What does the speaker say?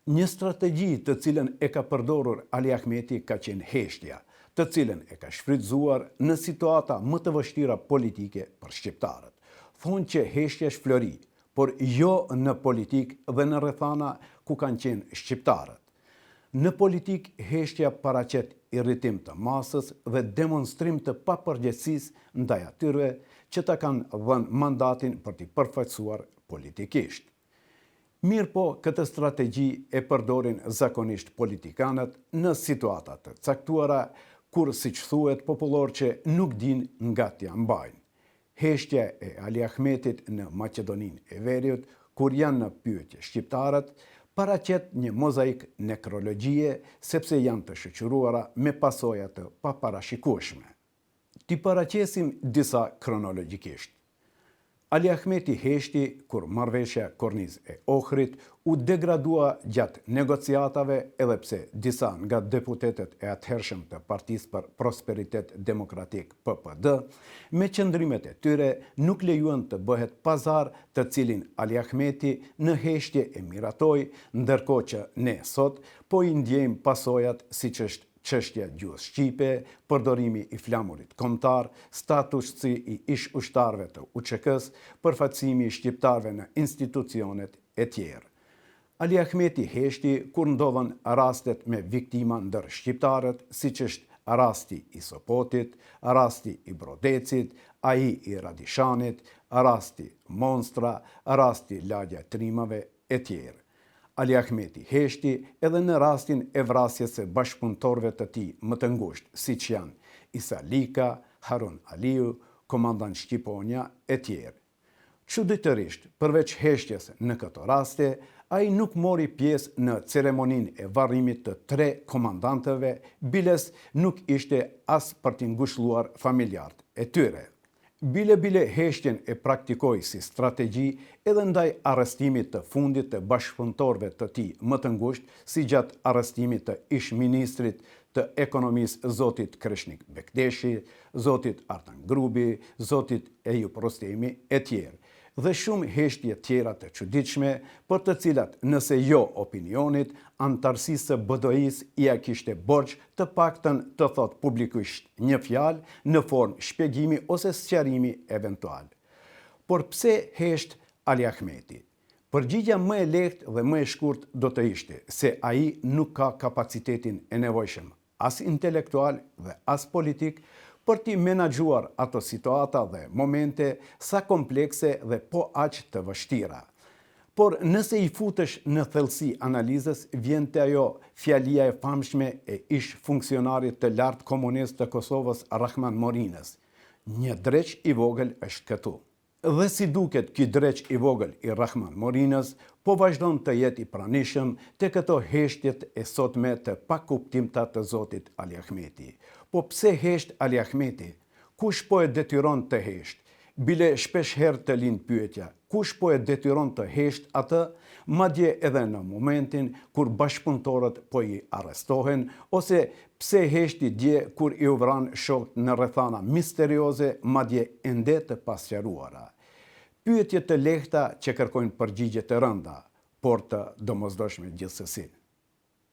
Një strategji të cilën e ka përdorur Ali Ahmeti ka qenë heshtja, të cilën e ka shfrytzuar në situata më të vështira politike për shqiptarët. Thonë që heshtja shflori, por jo në politik dhe në rrethana ku kanë qenë shqiptarët. Në politik, heshtja paraqet irritim të masës dhe demonstrim të papërgjegjësisë ndaj atyre që ta kanë dhënë mandatin për t'i përfaqësuar politikisht. Mirë po, këtë strategji e përdorin zakonisht politikanët në situata të caktuara, kur siç thuhet popullor që nuk din nga t'ja mbajnë. Heshtja e Ali Ahmetit në Maqedoninë e Veriut, kur janë në pyetje shqiptarët, paraqet një mozaik nekrologjie sepse janë të shoqëruara me pasoja të paparashikueshme. Ti paraqesim disa kronologjikisht. Ali Ahmeti heshti kur marrëveshja Kornizë e Ohrit u degradua gjatë negociatave edhe pse disa nga deputetet e atëhershëm të Partisë për Prosperitet Demokratik PPD me qëndrimet e tyre nuk lejuan të bëhet pazar të cilin Ali Ahmeti në heshtje e miratoi, ndërkohë që ne sot po i ndjejmë pasojat siç është çështja gjuhës shqipe, përdorimi i flamurit kombëtar, statusi i ish ushtarëve të UÇK-s, përfaqësimi i shqiptarëve në institucionet e tjerë. Ali Ahmeti heshti kur ndodhen rastet me viktima ndër shqiptarët, siç është rasti i Sopotit, rasti i Brodecit, ai i Radishanit, rasti Monstra, rasti Lagja e Trimave e tjerë. Ali Ahmeti heshti edhe në rastin e vrasjes së bashkëpunëtorëve të tij më të ngushtë, siç janë Isa Lika, Harun Aliu, komandant Shqiponja e tjerë. Çuditërisht, përveç heshtjes në këto raste, ai nuk mori pjesë në ceremoninë e varrimit të 3 komandantëve, biles nuk ishte as për t'i ngushëlluar familjarët e tyre. Bile heshtjen e praktikoi si strategji edhe ndaj arrestimit të fundit të bashkëpunëtorëve të tij më të ngushtë, si gjatë arrestimit të ish-ministrit të ekonomisë zotit Kreshnik Bekteshi, zotit Artan Grubi, zotit Ejup Rostemi e tjerë, dhe shumë heshtje tjera të çuditshme, për të cilat nëse jo opinionit, antarësisë së BDI-s ia kishte borxh të paktën të thotë publikisht një fjalë në formë shpjegimi ose sqarimi eventual. Por pse hesht Ali Ahmeti? Përgjigjja më e lehtë dhe më e shkurtë do të ishte se ai nuk ka kapacitetin e nevojshëm, as intelektual dhe as politik, për t'i menaxhuar ato situata dhe momente sa komplekse dhe po aq të vështira. Por nëse i futesh në thellësi analizës, vjen te ajo fjalia e famshme e ish funksionarit të lartë komunist të Kosovës Rahman Morinës: një dreq i vogël është këtu. Dhe si duket, ky dreq i vogël i Rahman Morinës po vazhdon të jetë i pranishëm te këto heshtjet e sotme të pakuptimta të zotit Ali Ahmeti. Po pse hesht Ali Ahmeti? Kush po e detyron të hesht? Bile shpesh herë të lind pyetja, kush po e detyron të hesht atë, madje edhe në momentin kur bashkëpunëtorët po i arrestohen, ose pse heshti dje kur i u vran shokët në rrethana misterioze, madje ende të pasqaruara. Pyetje të lehta që kërkojnë përgjigje të rënda, por të domosdoshme gjithsesi.